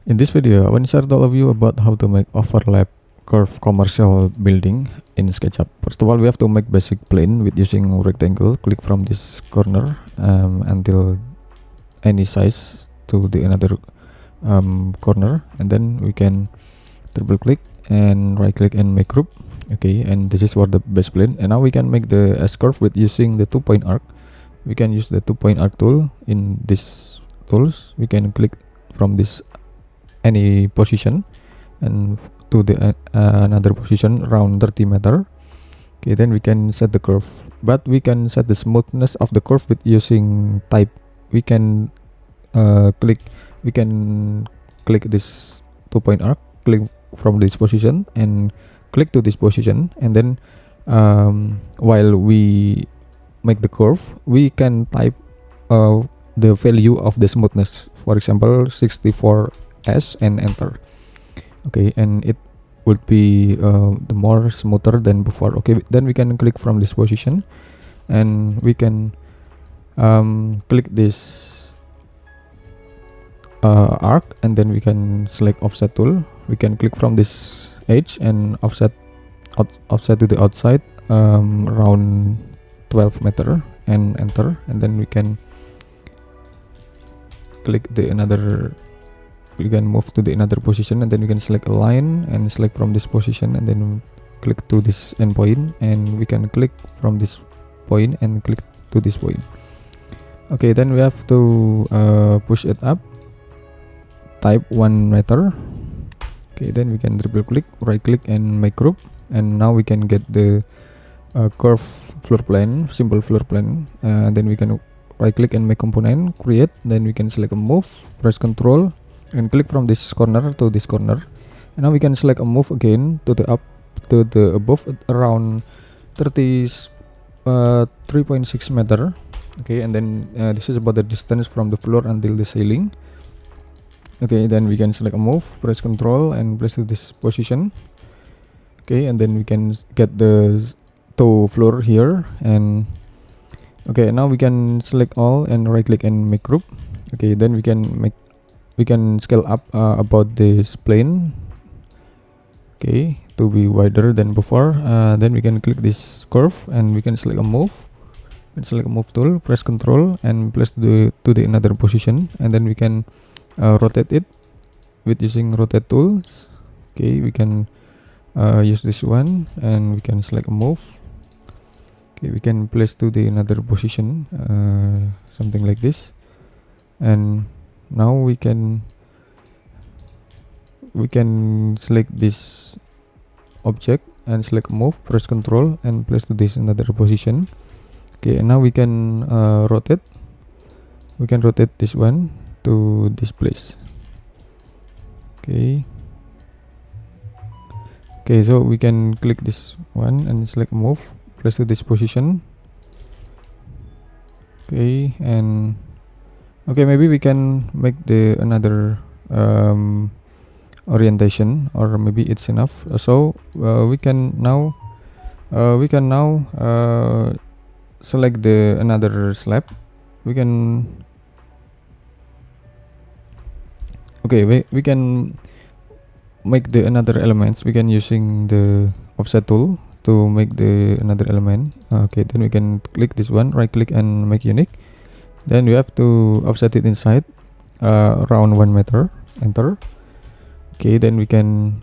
In this video, I want to share to all of you about how to make overlap curve commercial building in SketchUp. First of all, we have to make basic plane with using rectangle. Click from this corner until any size to the another corner, and then we can triple click and right click and make group. Okay, and this is for the base plane. And now we can make the S curve with using the 2-point arc. We can use the 2-point arc tool in this tools. We can click from this any position and to the another position around 30 meter. Okay, then we can set the curve, but we can set the smoothness of the curve with using type. We can click this 2-point arc, click from this position and click to this position, and then while we make the curve, we can type the value of the smoothness, for example 64s, and enter. Okay, and it would be the more smoother than before. Okay, then we can click from this position and we can click this arc, and then we can select offset tool. We can click from this edge and offset to the outside around 12 meter and enter, and then we can click the another. We can move to the another position, and then we can select a line and select from this position, and then click to this endpoint, and we can click from this point and click to this point. Okay, then we have to push it up, type 1 meter. Okay, then we can triple click, right click and make group, and now we can get the curve floor plan, simple floor plan. Then we can right click and make component, create, then we can select a move, press Ctrl and click from this corner to this corner, and now we can select a move again to the up to the above around 3.6 meter. Okay, and then this is about the distance from the floor until the ceiling. Okay, then we can select a move, press Ctrl and press to this position. Okay, and then we can get the toe floor here, and okay, now we can select all and right click and make group. Okay, then we can scale up about this plane, okay, to be wider than before. Then we can click this curve and we can select a move and select a move tool, press Ctrl and place to the another position, and then we can rotate it with using rotate tools. Okay, we can use this one and we can select a move. Okay, we can place to the another position, something like this, and now we can select this object and select move, press Ctrl and place to this another position. Okay, and now we can rotate this one to this place. Okay, so we can click this one and select move, place to this position. Okay, and okay, maybe we can make the another orientation, or maybe it's enough. So we can now select the another slab. We can we can make the another elements. We can using the offset tool to make the another element. Okay, then we can click this one, right click and make unique. Then we have to offset it inside around 1 meter, enter. Okay, then we can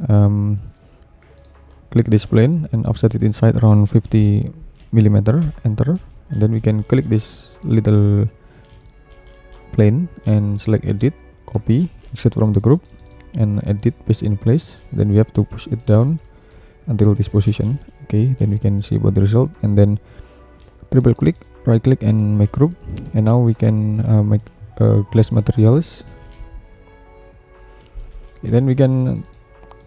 click this plane and offset it inside around 50 millimeter, enter. And then we can click this little plane and select edit, copy, exit from the group and edit, paste in place. Then we have to push it down until this position. Okay, then we can see about the result, and then triple click, right click and make group, and now we can make glass materials. Okay, then we can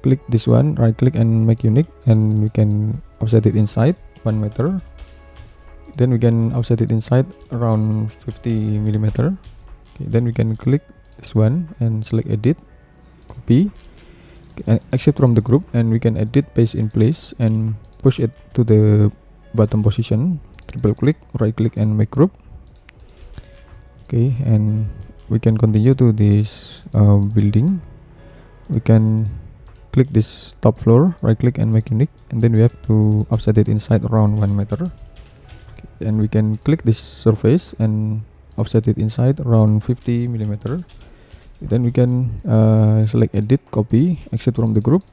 click this one, right click and make unique, and we can offset it inside 1 meter. Then we can offset it inside around 50 millimeter. Okay, then we can click this one and select edit, copy, exit from the group, and we can edit, paste in place and push it to the bottom position. Triple click, right click and make group. Okay, and we can continue to this building. we can click this top floor, right click and make unique, and then we have to offset it inside around 1 meter. And we can click this surface and offset it inside around 50 millimeter. Then we can select edit, copy, exit from the group.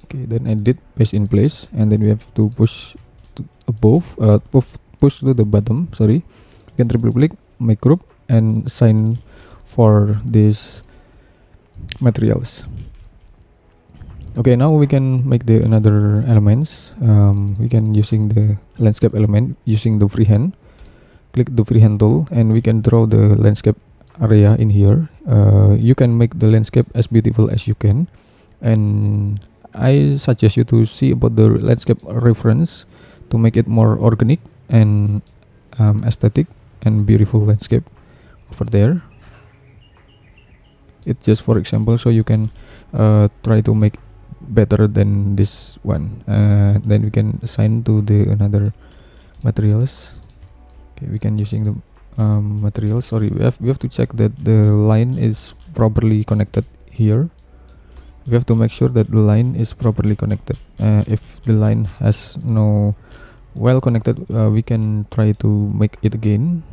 Okay, then edit, paste in place, and then we have to push to above, push to the bottom. Sorry, you can triple click, make group, and assign for these materials. Okay, now we can make the another elements. We can using the landscape element using the freehand. Click the freehand tool, and we can draw the landscape area in here. You can make the landscape as beautiful as you can, and I suggest you to see about the landscape reference to make it more organic and aesthetic and beautiful landscape over there. It's just for example, so you can try to make better than this one. Then we can assign to the another materials. Okay, we can using the materials. Sorry, we have to check that the line is properly connected here. We have to make sure that the line is properly connected. If the line has no well connected, we can try to make it again.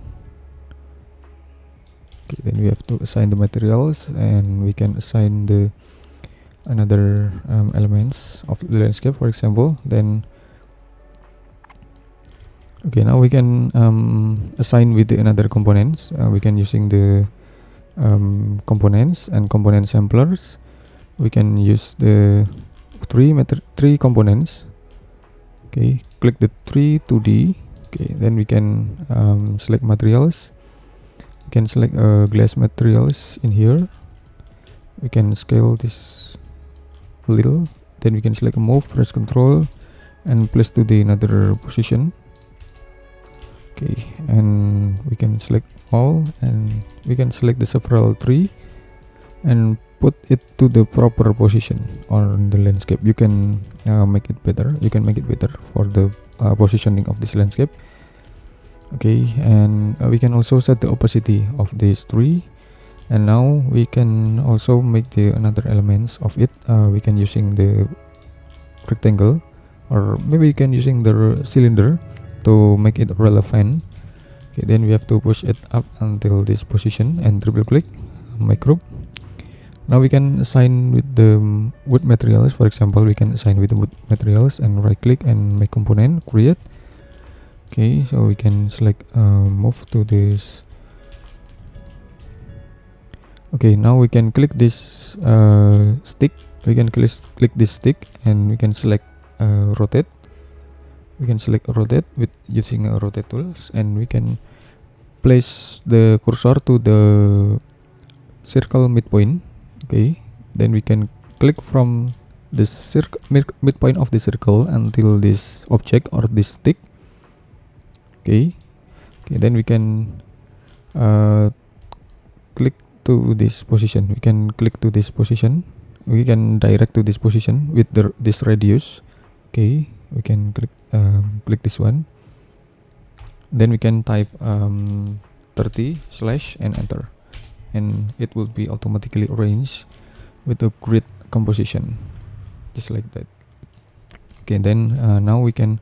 Okay, then we have to assign the materials, and we can assign the another elements of the landscape, for example. Then okay, now we can assign with the another components. We can using the components and component samplers. We can use the three components. Okay, click the 2D. Okay, then we can select materials. We can select glass materials in here. We can scale this a little. Then we can select move, press Control, and place to the another position. Okay, and we can select all, and we can select the several tree and put it to the proper position on the landscape. You can make it better. You can make it better for the positioning of this landscape. Okay, and we can also set the opacity of this tree. And now we can also make the another elements of it. We can using the rectangle, or maybe you can using the cylinder to make it relevant. Okay, then we have to push it up until this position and triple click, make group. Now we can assign with the wood materials. For example, we can assign with the wood materials and right click and make component, create. Okay, so we can select move to this. Okay, now we can click this stick. We can click this stick, and we can select rotate. We can select rotate with using rotate tools, and we can place the cursor to the circle midpoint. Okay, then we can click from the midpoint of the circle until this object or this stick. Okay, then we can click to this position. We can click to this position. We can direct to this position with this radius. Okay, we can click this one. Then we can type 30 slash and enter, and it will be automatically arranged with a grid composition, just like that. Okay, then now we can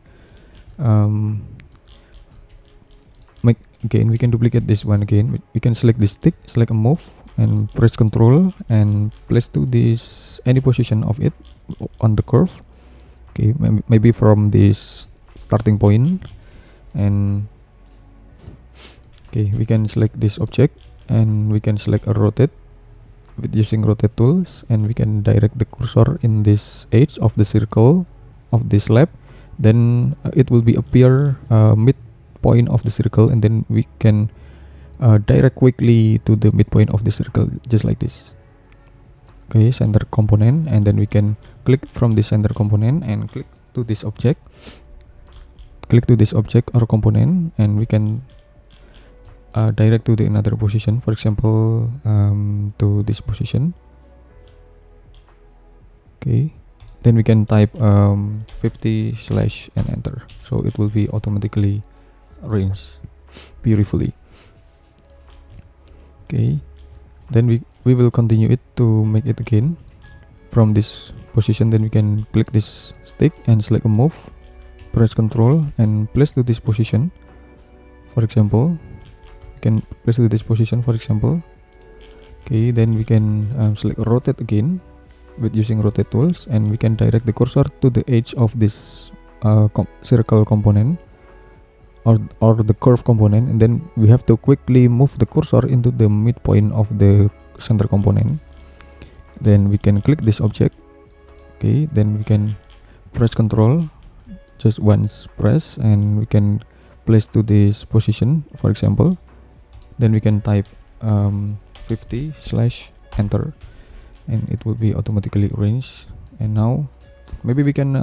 make again. We can duplicate this one again. We can select this stick, select a move, and press Control and place to this any position of it on the curve. Okay, maybe from this starting point, and okay, we can select this object, and we can select a rotate with using rotate tools, and we can direct the cursor in this edge of the circle of this slab. Then it will be appear midpoint of the circle, and then we can direct quickly to the midpoint of the circle, just like this. Okay, center component, and then we can click from the center component and click to this object. Click to this object or component, and we can direct to the another position. For example, to this position. Okay, then we can type 50 slash and enter, so it will be automatically arranged beautifully. Okay, then we will continue it to make it again from this position, then we can click this stick and select a move, press Ctrl and place to this position. For example, we can place to this position, for example. Okay, then we can select rotate again with using rotate tools, and we can direct the cursor to the edge of this circle component or the curve component, and then we have to quickly move the cursor into the midpoint of the center component. Then we can click this object. Okay, then we can press Ctrl just once press, and we can place to this position, for example. Then we can type 50/enter, and it will be automatically arranged. And now maybe we can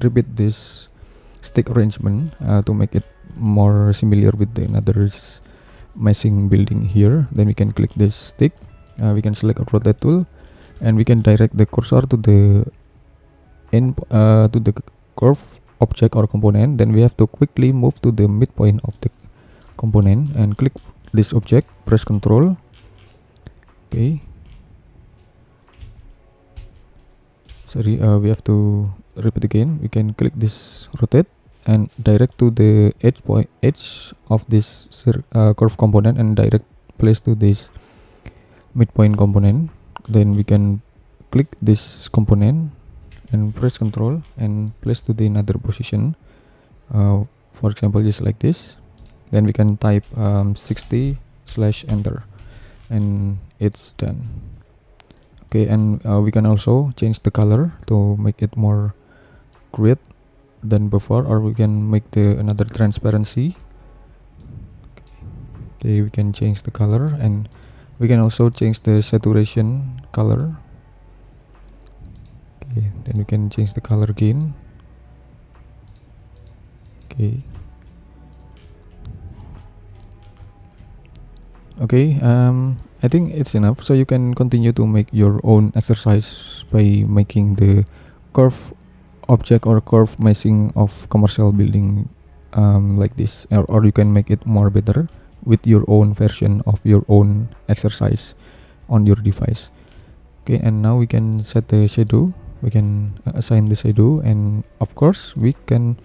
repeat this stick arrangement to make it more similar with the another meshing building here. Then we can click this stick, we can select a rotate tool, and we can direct the cursor to the end to the curve object or component. Then we have to quickly move to the midpoint of the component and click this object, press Ctrl. Okay, sorry, we have to repeat again. We can click this rotate and direct to the edge of this curve component, and direct place to this midpoint component. Then we can click this component and press Ctrl and place to the another position, for example just like this. Then we can type 60/enter, and it's done. Okay, and we can also change the color to make it more grid than before, or we can make the another transparency. Okay, we can change the color, and we can also change the saturation color. Okay, then we can change the color again. Okay. Okay, I think it's enough. So you can continue to make your own exercise by making the curve object or curve meshing of commercial building like this, or you can make it more better with your own version of your own exercise on your device. Okay, and now we can set the shadow. We can assign the shadow, and of course we can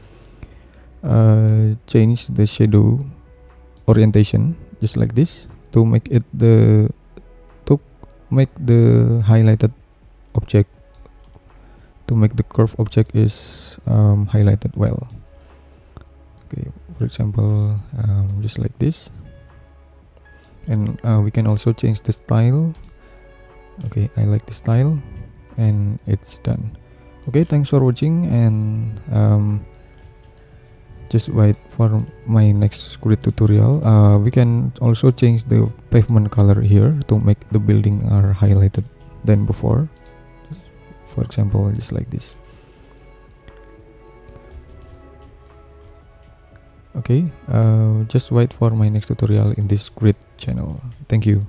change the shadow orientation just like this to make it the highlighted object, to make the curve object is highlighted well. Okay, for example just like this. And we can also change the style. Okay, I like the style, and it's done. Okay, thanks for watching, and just wait for my next grid tutorial. We can also change the pavement color here to make the building are highlighted than before, for example just like this. Okay, just wait for my next tutorial in this grid channel. Thank you.